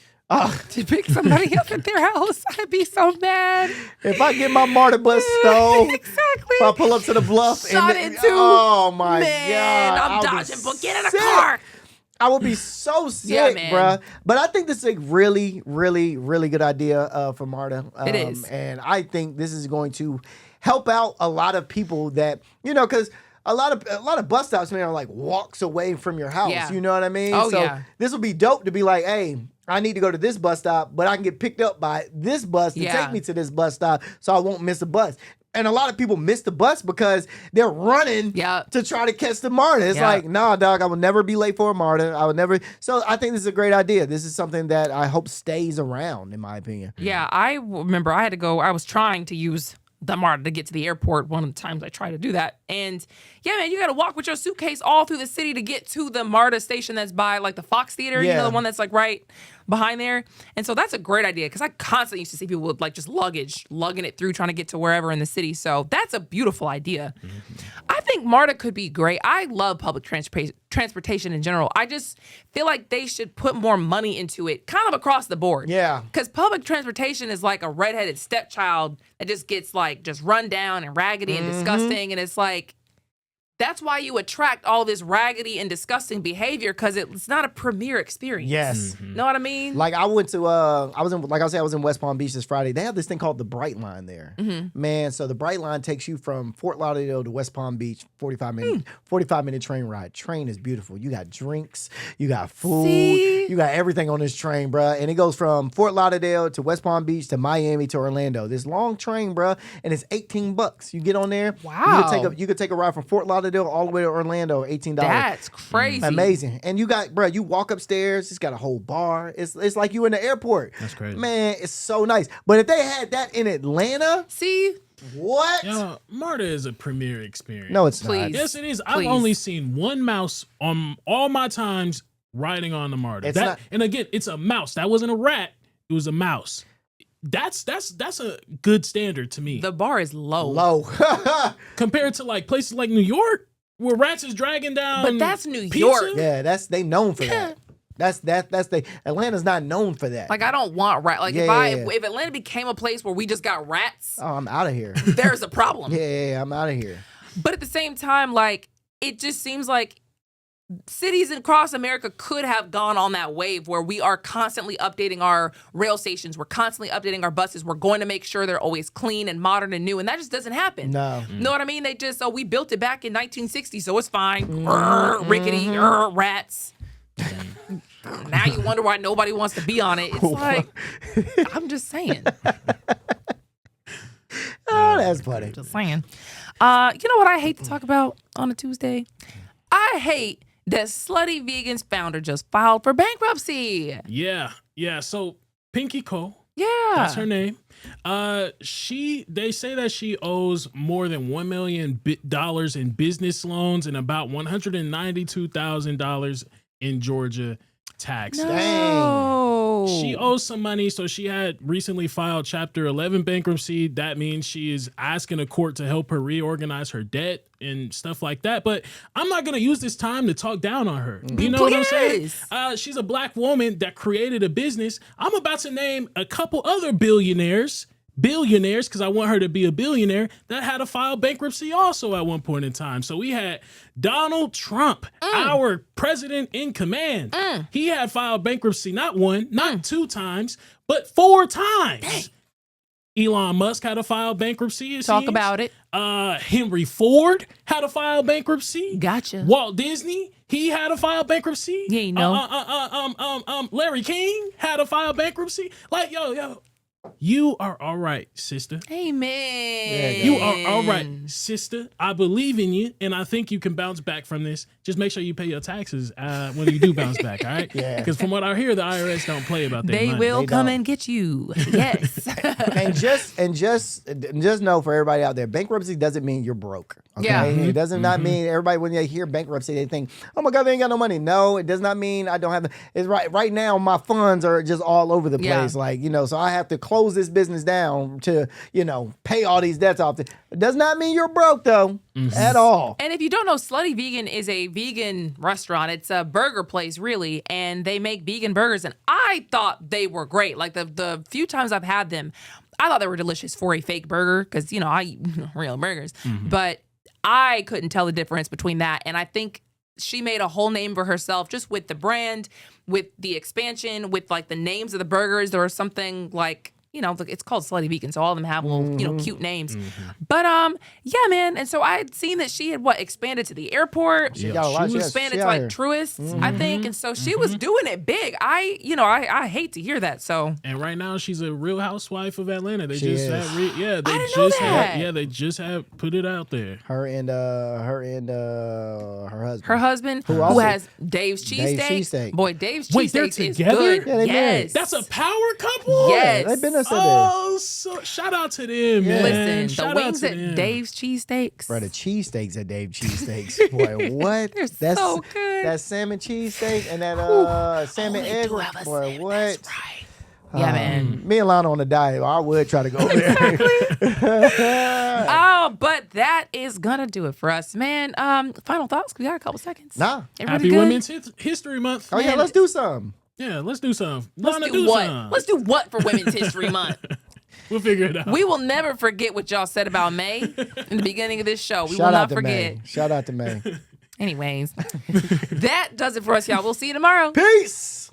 to pick somebody up at their house, I'd be so mad. If I get my MARTA bus stole, exactly. if I pull up to the bluff Shot and into. oh my Man, God, I'm I'll be dodging, but get in a sick. car. I would be so sick, Yeah, man. bruh. But I think this is a really, really, really good idea for MARTA. It is. And I think this is going to help out a lot of people that, because a lot of bus stops, man, are like walks away from your house. Yeah. You know what I mean? Oh, so yeah. this will be dope to be like, hey, I need to go to this bus stop, but I can get picked up by this bus to take me to this bus stop so I won't miss a bus. And a lot of people miss the bus because they're running to try to catch the MARTA. It's like, nah, dog, I will never be late for a MARTA. I would never. So I think this is a great idea. This is something that I hope stays around, in my opinion. Yeah, I remember I had to go. I was trying to use the MARTA to get to the airport one of the times I tried to do that. And yeah, man, you got to walk with your suitcase all through the city to get to the MARTA station that's by like the Fox Theater, the one that's like right behind there. And so that's a great idea because I constantly used to see people with like just lugging it through trying to get to wherever in the city. So that's a beautiful idea. I think MARTA could be great. I love public transportation in general. I just feel like they should put more money into it kind of across the board. Yeah. Because public transportation is like a redheaded stepchild that just gets like just run down and raggedy and disgusting. And it's like, That's why you attract all this raggedy and disgusting behavior, because it's not a premier experience. Yes. Know what I mean? Like I went to, I was in West Palm Beach this Friday. They have this thing called the Bright Line there, man. So the Bright Line takes you from Fort Lauderdale to West Palm Beach, 45-minute train ride. Train is beautiful. You got drinks, you got food, you got everything on this train, bruh. And it goes from Fort Lauderdale to West Palm Beach to Miami to Orlando. This long train, bruh, and it's $18. You get on there. Wow. You could take a ride from Fort Lauderdale all the way to Orlando, $18. That's crazy. Amazing. And you got, bro, you walk upstairs, it's got a whole bar. It's like you in the airport. That's crazy. Man, it's so nice. But if they had that in Atlanta, See? what? Yo, MARTA is a premier experience. No, it's Please. not. Yes, it is. I've Please. only seen one mouse on all my times riding on the MARTA. It's not- And again, it's a mouse. That wasn't a rat. It was a mouse. That's a good standard to me. The bar is low. Low. Compared to like places like New York, where rats is dragging down. But that's New pizza. York. Yeah, they known for that. Atlanta's not known for that. Like, I don't want rat. Like, Yeah. if Atlanta became a place where we just got rats, Oh, I'm out of here. there's a problem. Yeah, I'm out of here. But at the same time, like, it just seems like cities across America could have gone on that wave where we are constantly updating our rail stations. We're constantly updating our buses. We're going to make sure they're always clean and modern and new. And that just doesn't happen. No. Know what I mean? They just, we built it back in 1960, so it's fine. Rickety, rats. Now you wonder why nobody wants to be on it. It's like, I'm just saying. Oh, that's funny. Just saying. You know what I hate to talk about on a Tuesday? I hate that Slutty Vegan's founder just filed for bankruptcy. Yeah. So Pinky Co. Yeah. That's her name. They say that she owes more than $1 million in business loans and about $192,000 in Georgia taxes. No. She owes some money, so she had recently filed Chapter 11 bankruptcy. That means she is asking a court to help her reorganize her debt and stuff like that. But I'm not going to use this time to talk down on her. You know what I'm saying? She's a black woman that created a business. I'm about to name a couple other billionaires, because I want her to be a billionaire, that had to file bankruptcy also at one point in time. So we had Donald Trump, our president in command. He had filed bankruptcy not one, not two times, but 4 times. Dang. Elon Musk had to file bankruptcy. Talk about it. Henry Ford had to file bankruptcy. Gotcha. Walt Disney, he had to file bankruptcy. Yeah, you know. Larry King had to file bankruptcy. Like, yo. You are all right, sister. Amen. You are all right, sister. I believe in you, and I think you can bounce back from this. Just make sure you pay your taxes when you do bounce back, all right? Yeah. Because from what I hear, the IRS don't play about that. They money. will They come don't. and get you. Yes. and just know for everybody out there, bankruptcy doesn't mean you're broke. Okay? Yeah. It does not mean everybody when they hear bankruptcy they think, oh my God, they ain't got no money. No, it does not mean I don't have. It's right now my funds are just all over the place. Yeah. Like so I have to close this business down to pay all these debts off. It does not mean you're broke though at all. And if you don't know, Slutty Vegan is a vegan restaurant. It's a burger place, really, and they make vegan burgers. And I thought they were great. Like the few times I've had them, I thought they were delicious for a fake burger because I eat real burgers. But I couldn't tell the difference between that. And I think she made a whole name for herself just with the brand, with the expansion, with like the names of the burgers. There was something like, it's called Slutty Vegan, so all of them have little, cute names. But yeah, man. And so I had seen that she had expanded to the airport. She got a lot. She expanded to like Truist, I think, and so she was doing it big. I hate to hear that. So And right now, she's a Real Housewife of Atlanta. They She just is. had, didn't know that. they just have put it out there. Her and her husband. her husband, Who who also- has Dave's Dave's cheesesteak. cheesesteak. Boy, Dave's Wait, they're cheesesteak is together? good. Yeah, they married. Yes. That's a power couple? Yes. They've been there since Oh, so shout out to them, man. Listen, Shout the out wings to at them. Dave's cheesesteaks. Bro, the cheesesteaks at Dave Cheesesteaks. Boy, what? They're so good. That salmon cheesesteak and that salmon Only egg. two of us Boy, say what? That's right. Yeah, man. Me and Lana on a diet. I would try to go there. Oh, but that is gonna do it for us, man. Final thoughts. We got a couple seconds. Nah. Everybody Happy good? Women's History Month. Oh, yeah, let's do some. Yeah, let's do some. Let's Lana, do what? some. Let's do what for Women's History Month? We'll figure it out. We will never forget what y'all said about May in the beginning of this show. We will Shout not out to forget. May. Shout out to May. Anyways, that does it for us, y'all. We'll see you tomorrow. Peace.